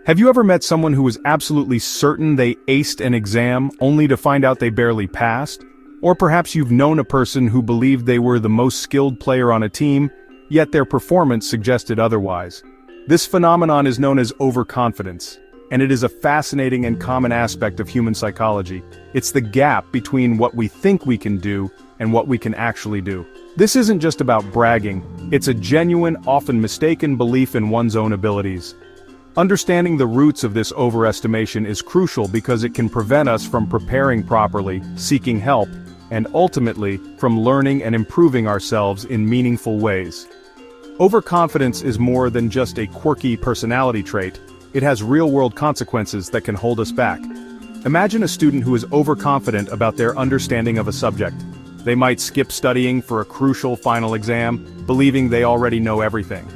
Have you ever met someone who was absolutely certain they aced an exam only to find out they barely passed? Or perhaps you've known a person who believed they were the most skilled player on a team, yet their performance suggested otherwise. This phenomenon is known as overconfidence, and it is a fascinating and common aspect of human psychology. It's the gap between what we think we can do and what we can actually do. This isn't just about bragging, it's a genuine, often mistaken belief in one's own abilities. Understanding the roots of this overestimation is crucial because it can prevent us from preparing properly, seeking help, and ultimately, from learning and improving ourselves in meaningful ways. Overconfidence is more than just a quirky personality trait, it has real-world consequences that can hold us back. Imagine a student who is overconfident about their understanding of a subject. They might skip studying for a crucial final exam, believing they already know everything.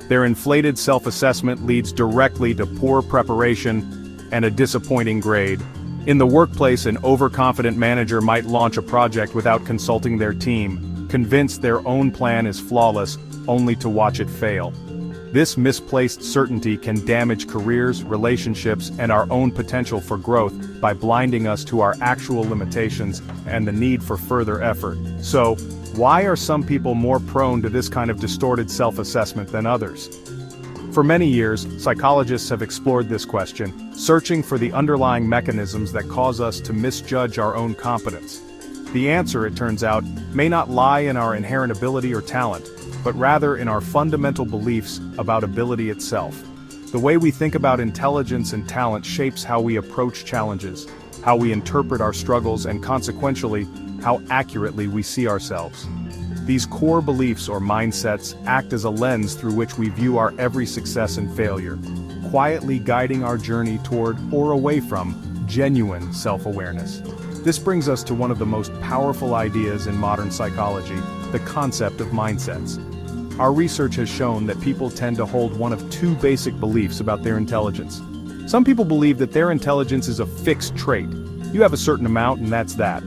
Their inflated self-assessment leads directly to poor preparation and a disappointing grade. In the workplace, an overconfident manager might launch a project without consulting their team, convinced their own plan is flawless, only to watch it fail. This misplaced certainty can damage careers, relationships, and our own potential for growth by blinding us to our actual limitations and the need for further effort. So, why are some people more prone to this kind of distorted self-assessment than others? For many years, psychologists have explored this question, searching for the underlying mechanisms that cause us to misjudge our own competence. The answer, it turns out, may not lie in our inherent ability or talent, but rather in our fundamental beliefs about ability itself. The way we think about intelligence and talent shapes how we approach challenges, how we interpret our struggles, and consequentially, how accurately we see ourselves. These core beliefs or mindsets act as a lens through which we view our every success and failure, quietly guiding our journey toward or away from genuine self-awareness. This brings us to one of the most powerful ideas in modern psychology, the concept of mindsets. Our research has shown that people tend to hold one of two basic beliefs about their intelligence. Some people believe that their intelligence is a fixed trait. You have a certain amount and that's that.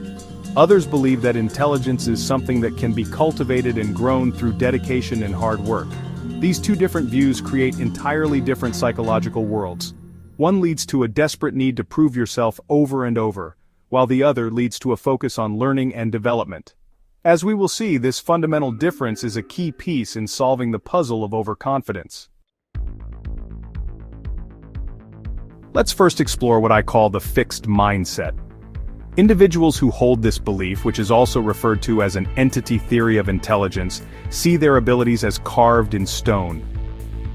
Others believe that intelligence is something that can be cultivated and grown through dedication and hard work. These two different views create entirely different psychological worlds. One leads to a desperate need to prove yourself over and over, while the other leads to a focus on learning and development. As we will see, this fundamental difference is a key piece in solving the puzzle of overconfidence. Let's first explore what I call the fixed mindset. Individuals who hold this belief, which is also referred to as an entity theory of intelligence, see their abilities as carved in stone.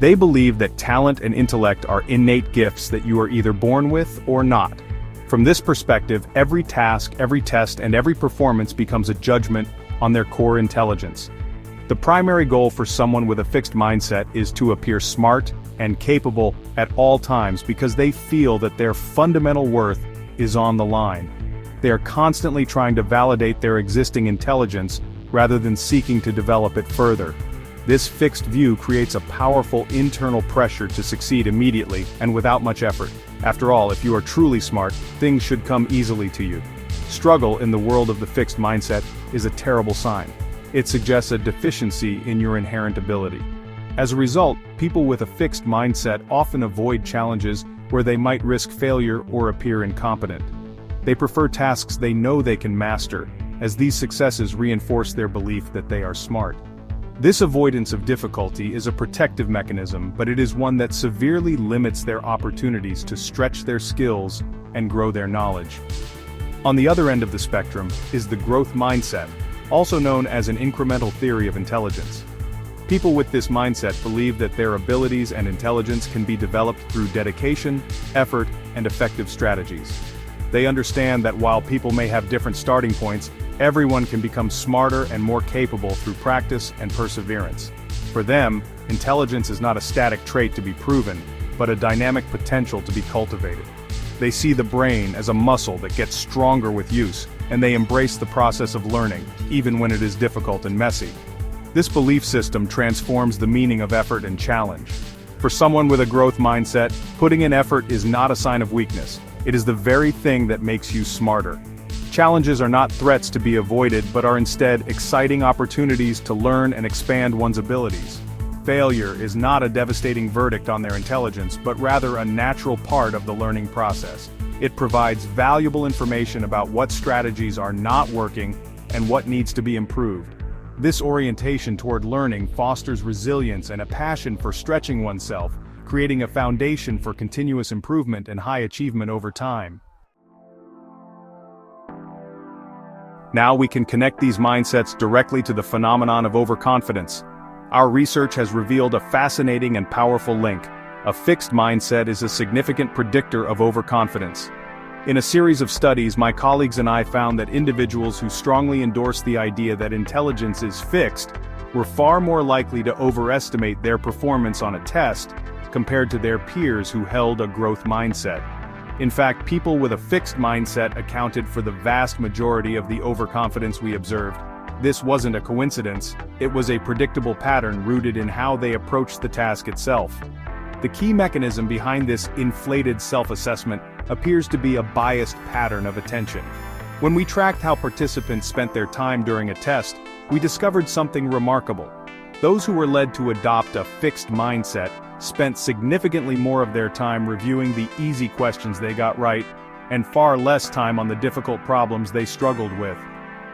They believe that talent and intellect are innate gifts that you are either born with or not. From this perspective, every task, every test, and every performance becomes a judgment on their core intelligence. The primary goal for someone with a fixed mindset is to appear smart and capable at all times because they feel that their fundamental worth is on the line. They are constantly trying to validate their existing intelligence rather than seeking to develop it further. This fixed view creates a powerful internal pressure to succeed immediately and without much effort. After all, if you are truly smart, things should come easily to you. Struggle in the world of the fixed mindset is a terrible sign. It suggests a deficiency in your inherent ability. As a result, people with a fixed mindset often avoid challenges where they might risk failure or appear incompetent. They prefer tasks they know they can master, as these successes reinforce their belief that they are smart. This avoidance of difficulty is a protective mechanism, but it is one that severely limits their opportunities to stretch their skills and grow their knowledge. On the other end of the spectrum is the growth mindset, also known as an incremental theory of intelligence. People with this mindset believe that their abilities and intelligence can be developed through dedication, effort, and effective strategies. They understand that while people may have different starting points, everyone can become smarter and more capable through practice and perseverance. For them, intelligence is not a static trait to be proven, but a dynamic potential to be cultivated. They see the brain as a muscle that gets stronger with use, and they embrace the process of learning, even when it is difficult and messy. This belief system transforms the meaning of effort and challenge. For someone with a growth mindset, putting in effort is not a sign of weakness. It is the very thing that makes you smarter. Challenges are not threats to be avoided, but are instead exciting opportunities to learn and expand one's abilities. Failure is not a devastating verdict on their intelligence, but rather a natural part of the learning process. It provides valuable information about what strategies are not working and what needs to be improved. This orientation toward learning fosters resilience and a passion for stretching oneself, creating a foundation for continuous improvement and high achievement over time. Now we can connect these mindsets directly to the phenomenon of overconfidence. Our research has revealed a fascinating and powerful link. A fixed mindset is a significant predictor of overconfidence. In a series of studies, my colleagues and I found that individuals who strongly endorse the idea that intelligence is fixed were far more likely to overestimate their performance on a test compared to their peers who held a growth mindset. In fact, people with a fixed mindset accounted for the vast majority of the overconfidence we observed. This wasn't a coincidence, it was a predictable pattern rooted in how they approached the task itself. The key mechanism behind this inflated self-assessment appears to be a biased pattern of attention. When we tracked how participants spent their time during a test, we discovered something remarkable. Those who were led to adopt a fixed mindset spent significantly more of their time reviewing the easy questions they got right, and far less time on the difficult problems they struggled with.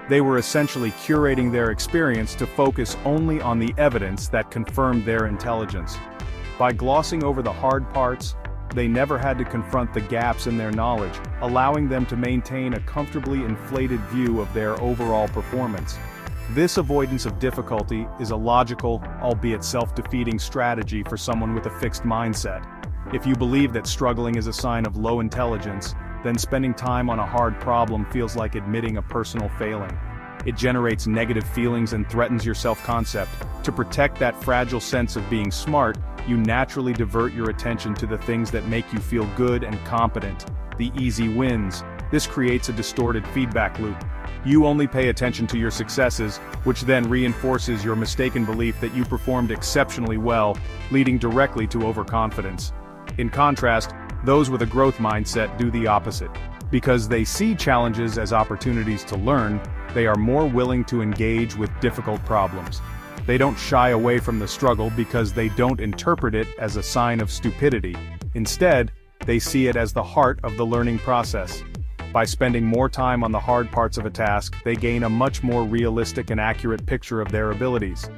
They were essentially curating their experience to focus only on the evidence that confirmed their intelligence. By glossing over the hard parts, they never had to confront the gaps in their knowledge, allowing them to maintain a comfortably inflated view of their overall performance. This avoidance of difficulty is a logical, albeit self-defeating strategy for someone with a fixed mindset. If you believe that struggling is a sign of low intelligence, then spending time on a hard problem feels like admitting a personal failing. It generates negative feelings and threatens your self-concept. To protect that fragile sense of being smart, you naturally divert your attention to the things that make you feel good and competent, the easy wins. This creates a distorted feedback loop. You only pay attention to your successes, which then reinforces your mistaken belief that you performed exceptionally well, leading directly to overconfidence. In contrast, those with a growth mindset do the opposite. Because they see challenges as opportunities to learn, they are more willing to engage with difficult problems. They don't shy away from the struggle because they don't interpret it as a sign of stupidity. Instead, they see it as the heart of the learning process. By spending more time on the hard parts of a task, they gain a much more realistic and accurate picture of their abilities.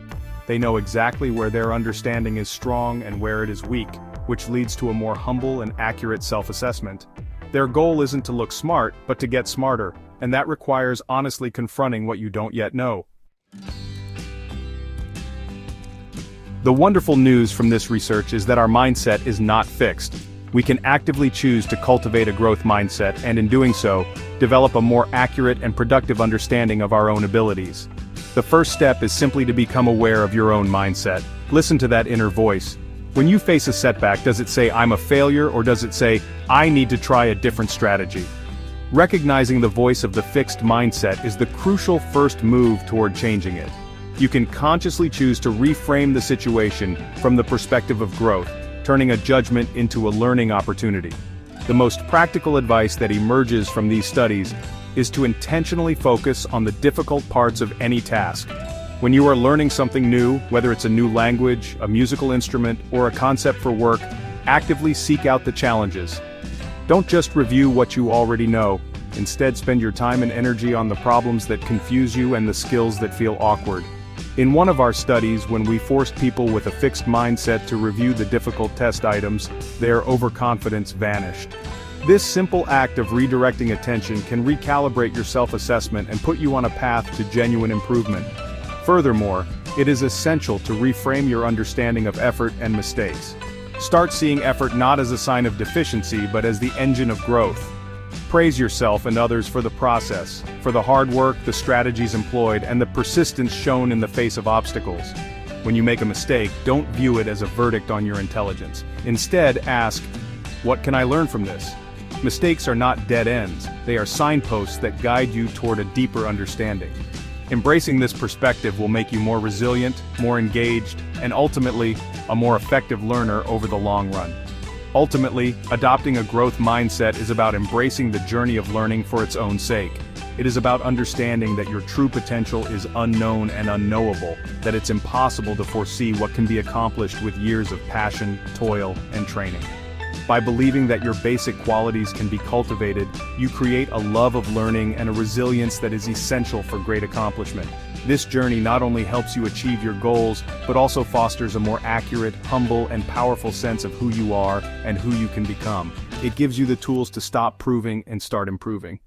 They know exactly where their understanding is strong and where it is weak, which leads to a more humble and accurate self-assessment. Their goal isn't to look smart, but to get smarter, and that requires honestly confronting what you don't yet know. The wonderful news from this research is that our mindset is not fixed. We can actively choose to cultivate a growth mindset and in doing so, develop a more accurate and productive understanding of our own abilities. The first step is simply to become aware of your own mindset. Listen to that inner voice. When you face a setback, does it say, "I'm a failure," or does it say, "I need to try a different strategy"? Recognizing the voice of the fixed mindset is the crucial first move toward changing it. You can consciously choose to reframe the situation from the perspective of growth, turning a judgment into a learning opportunity. The most practical advice that emerges from these studies is to intentionally focus on the difficult parts of any task. When you are learning something new, whether it's a new language, a musical instrument, or a concept for work, actively seek out the challenges. Don't just review what you already know. Instead, spend your time and energy on the problems that confuse you and the skills that feel awkward. In one of our studies, when we forced people with a fixed mindset to review the difficult test items, their overconfidence vanished. This simple act of redirecting attention can recalibrate your self-assessment and put you on a path to genuine improvement. Furthermore, it is essential to reframe your understanding of effort and mistakes. Start seeing effort not as a sign of deficiency but as the engine of growth. Praise yourself and others for the process, for the hard work, the strategies employed, and the persistence shown in the face of obstacles. When you make a mistake, don't view it as a verdict on your intelligence. Instead, ask, "What can I learn from this?" Mistakes are not dead ends, they are signposts that guide you toward a deeper understanding. Embracing this perspective will make you more resilient, more engaged, and ultimately, a more effective learner over the long run. Ultimately, adopting a growth mindset is about embracing the journey of learning for its own sake. It is about understanding that your true potential is unknown and unknowable, that it's impossible to foresee what can be accomplished with years of passion, toil, and training. By believing that your basic qualities can be cultivated, you create a love of learning and a resilience that is essential for great accomplishment. This journey not only helps you achieve your goals, but also fosters a more accurate, humble, and powerful sense of who you are and who you can become. It gives you the tools to stop proving and start improving.